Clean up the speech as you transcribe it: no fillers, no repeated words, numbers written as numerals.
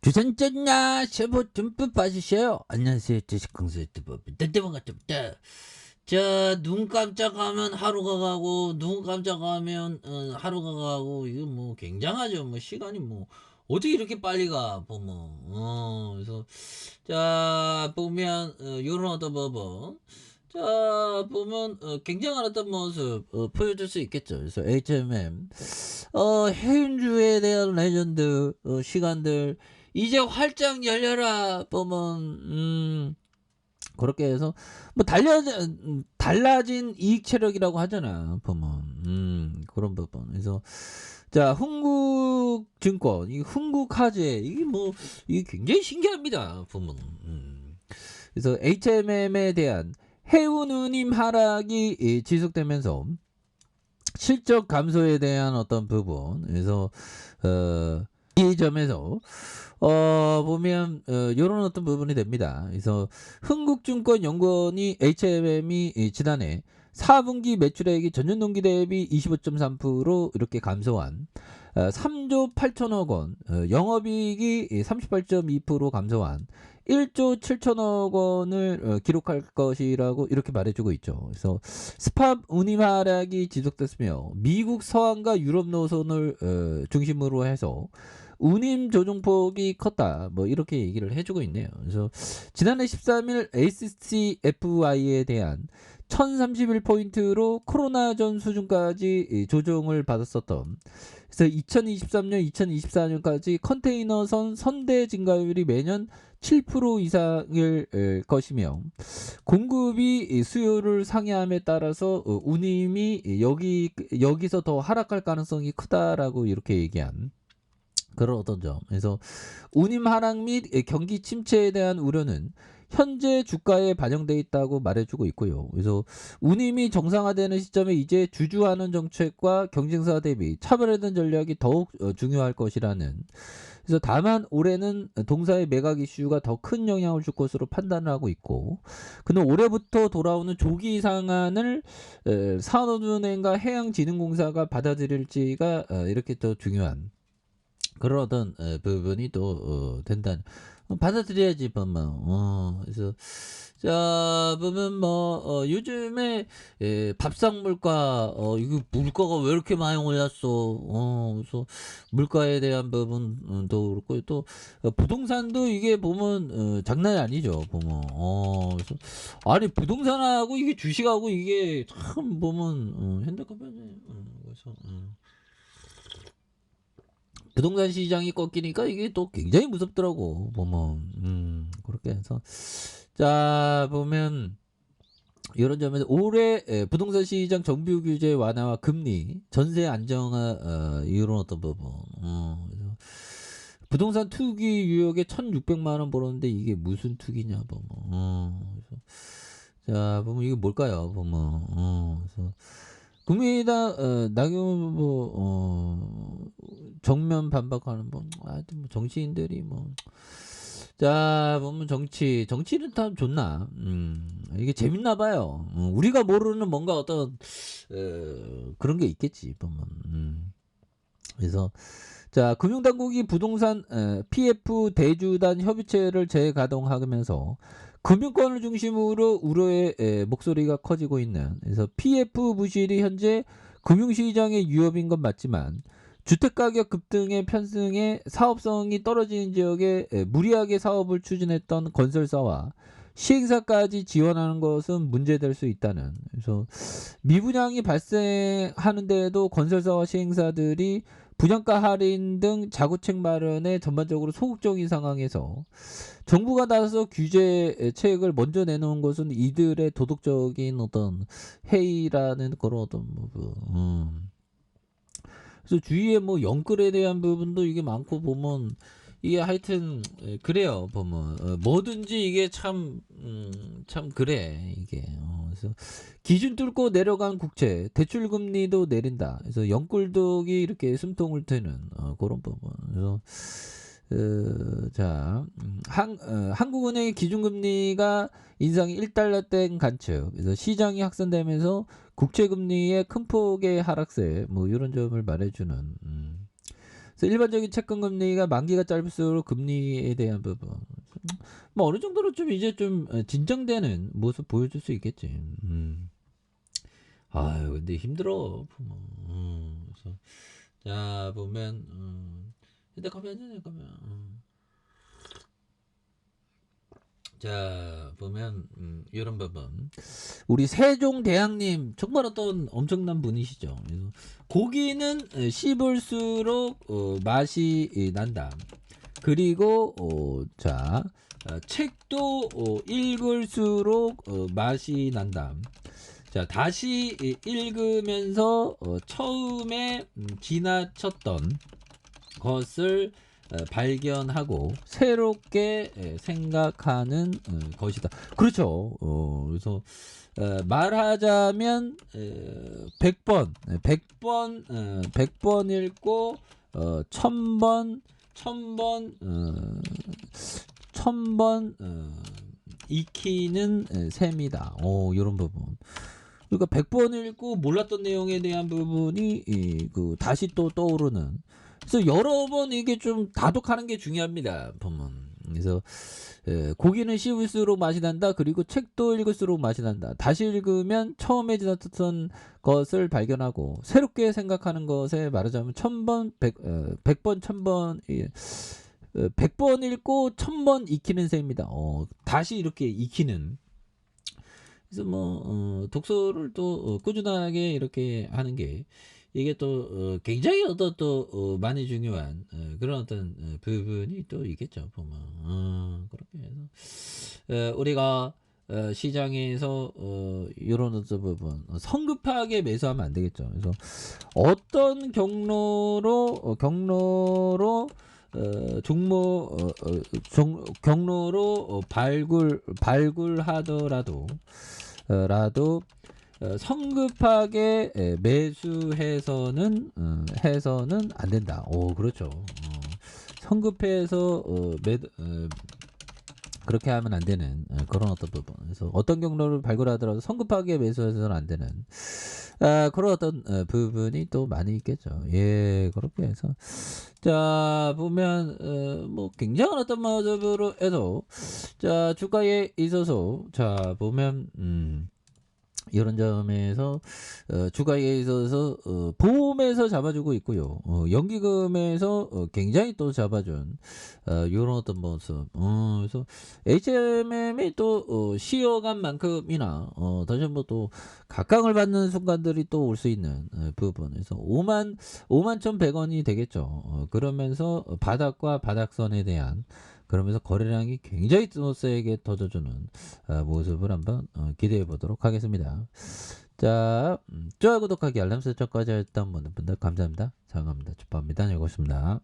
주선전나 세보 듬뿍 봐주세요. 안녕하세요. 주식공수 유튜버 딴데만 같습니다. 자, 눈 깜짝하면 하루가 가고 눈 깜짝하면 하루가 가고 이거 뭐 굉장하죠. 뭐 시간이 뭐 어떻게 이렇게 빨리 가 보면 그래서 자 보면 요런 어떤 부분 자 보면 굉장한 어떤 모습 보여줄 수 있겠죠. 그래서 HMM 해운주에 대한 레전드 시간들 이제 활짝 열려라 보면 그렇게 해서 뭐 달라진 이익 체력이라고 하잖아 보면 그런 부분. 그래서 자 흥국증권 이 흥국화재 이게 뭐 이게 굉장히 신기합니다 보면. 그래서 HMM에 대한 해운 운임 하락이 지속되면서 실적 감소에 대한 어떤 부분. 그래서 이 점에서 보면 요런 어떤 부분이 됩니다. 그래서 흥국증권연구원이 HMM이 지난해 4분기 매출액이 전년 동기 대비 25.3% 이렇게 감소한 3조 8천억 원, 영업이익이 38.2% 감소한 1조 7천억 원을 기록할 것이라고 이렇게 말해주고 있죠. 그래서 스팝 운임 하락이 지속됐으며 미국 서한과 유럽 노선을 중심으로 해서 운임 조정폭이 컸다. 뭐 이렇게 얘기를 해주고 있네요. 그래서 지난해 13일 ACCFI에 대한 1031포인트로 코로나 전 수준까지 조정을 받았었던, 그래서 2023년, 2024년까지 컨테이너선 선대 증가율이 매년 7% 이상일 것이며 공급이 수요를 상회함에 따라서 운임이 여기서 더 하락할 가능성이 크다라고 이렇게 얘기한 그런 어떤 점. 그래서 운임 하락 및 경기 침체에 대한 우려는 현재 주가에 반영돼 있다고 말해주고 있고요. 그래서 운임이 정상화되는 시점에 이제 주주환원 정책과 경쟁사 대비 차별화된 전략이 더욱 중요할 것이라는. 그래서 다만 올해는 동사의 매각 이슈가 더 큰 영향을 줄 것으로 판단을 하고 있고, 근데 올해부터 돌아오는 조기 상한을 산업은행과 해양진흥공사가 받아들일지가 이렇게 또 중요한 그런 어떤 부분이 또 된다는. 받아들여야지 보면. 그래서 자 보면 뭐 요즘에 밥상 물가 이거 물가가 왜 이렇게 많이 올랐어. 그래서 물가에 대한 부분도 그렇고 또 부동산도 이게 보면 장난이 아니죠 보면. 그래서 아니 부동산하고 이게 주식하고 이게 참 보면 핸드카페네. 그래서 부동산 시장이 꺾이니까 이게 또 굉장히 무섭더라고 보면. 그렇게 해서 자 보면 이런 점에서 올해 부동산 시장 정비 규제 완화와 금리 전세 안정화 이런 어떤 부분. 그래서 부동산 투기 유역에 1,600만 원 벌었는데 이게 무슨 투기냐 보면. 그래서 자 보면 이게 뭘까요 보면. 그래서 국민의당 나경원 후보 정면 반박하는 하여튼 뭐 정치인들이 자 보면 정치는 참 좋나. 이게 재밌나 봐요. 우리가 모르는 뭔가 어떤 그런 게 있겠지 보면. 그래서 자 금융당국이 부동산 PF 대주단 협의체를 재가동하면서 금융권을 중심으로 우려의 목소리가 커지고 있는. 그래서 PF 부실이 현재 금융시장의 위협인 건 맞지만 주택가격 급등의 편승에 사업성이 떨어지는 지역에 무리하게 사업을 추진했던 건설사와 시행사까지 지원하는 것은 문제될 수 있다는. 그래서 미분양이 발생하는데에도 건설사와 시행사들이 분양가 할인 등 자구책 마련에 전반적으로 소극적인 상황에서 정부가 나서서 규제 체액을 먼저 내놓은 것은 이들의 도덕적인 어떤 해이라는 그런 어떤 부분. 그래서 주위에 뭐 영끌에 대한 부분도 이게 많고 보면 이게 하여튼 그래요 보면. 뭐든지 이게 참 그래 이게. 그래서 기준 뚫고 내려간 국채 대출 금리도 내린다. 그래서 영끌독이 이렇게 숨통을 트는 그런 부분. 그래서 자 한국은행의 기준금리가 인상이 1달러대 간측. 그래서 시장이 확산되면서 국채금리의 큰 폭의 하락세 뭐 이런 점을 말해주는. 그래서 일반적인 채권 금리가 만기가 짧을수록 금리에 대한 부분 뭐 어느 정도로 좀 이제 좀 진정되는 모습 보여줄 수 있겠지. 아유 근데 힘들어 부모. 그래서 자 보면 근데 가면 자 보면 이런 부분 우리 세종대왕님 정말 어떤 엄청난 분이시죠. 그래서 고기는 씹을수록 맛이 난다. 그리고 자 책도 읽을수록 맛이 난다. 자 다시 읽으면서 처음에 지나쳤던 것을 발견하고 새롭게 생각하는 것이다. 그렇죠. 그래서 말하자면 100번 100번 읽고 1000번 1000번 익히는 셈이다. 이런 부분. 그러니까 100번 읽고 몰랐던 내용에 대한 부분이 다시 또 떠오르는. 그래서 여러 번 이게 좀 다독하는 게 중요합니다. 보면. 그래서 고기는 씹을수록 맛이 난다. 그리고 책도 읽을수록 맛이 난다. 다시 읽으면 처음에 지나쳤던 것을 발견하고 새롭게 생각하는 것에 말하자면 1000번, 100번, 1000번 100번 읽고 1000번 익히는 셈입니다. 다시 이렇게 익히는. 그래서 뭐 독서를 또 꾸준하게 이렇게 하는 게 이게 또 굉장히 어떤 또 많이 중요한 그런 어떤 부분이 또 있겠죠. 보면 그렇게 해서 우리가 시장에서 이런 어떤 부분 성급하게 매수하면 안 되겠죠. 그래서 어떤 경로로 경로로 발굴하더라도 성급하게 매수해서는 해서는 안 된다. 그렇죠. 성급해서 그렇게 하면 안 되는 그런 어떤 부분. 그래서 어떤 경로를 발굴하더라도 성급하게 매수해서는 안 되는 그런 어떤 부분이 또 많이 있겠죠. 예, 그렇게 해서 자 보면 뭐 굉장한 어떤 모습으로 해서 자 주가에 있어서 자 보면 이런 점에서 주가에 있어서 보험에서 잡아주고 있고요. 연기금에서 굉장히 또 잡아준 이런 어떤 모습. 그래서 HMM이 또 쉬어간 만큼이나 다시 한번 또 각광을 받는 순간들이 또 올 수 있는 부분에서 51,100원이 되겠죠. 그러면서 바닥과 바닥선에 대한 그러면서 거래량이 굉장히 또 세게 터져주는 모습을 한번 기대해 보도록 하겠습니다. 자, 좋아요, 구독하기, 알람 설정까지 했던 분들 감사합니다. 사랑합니다. 축하합니다. 즐거웠습니다.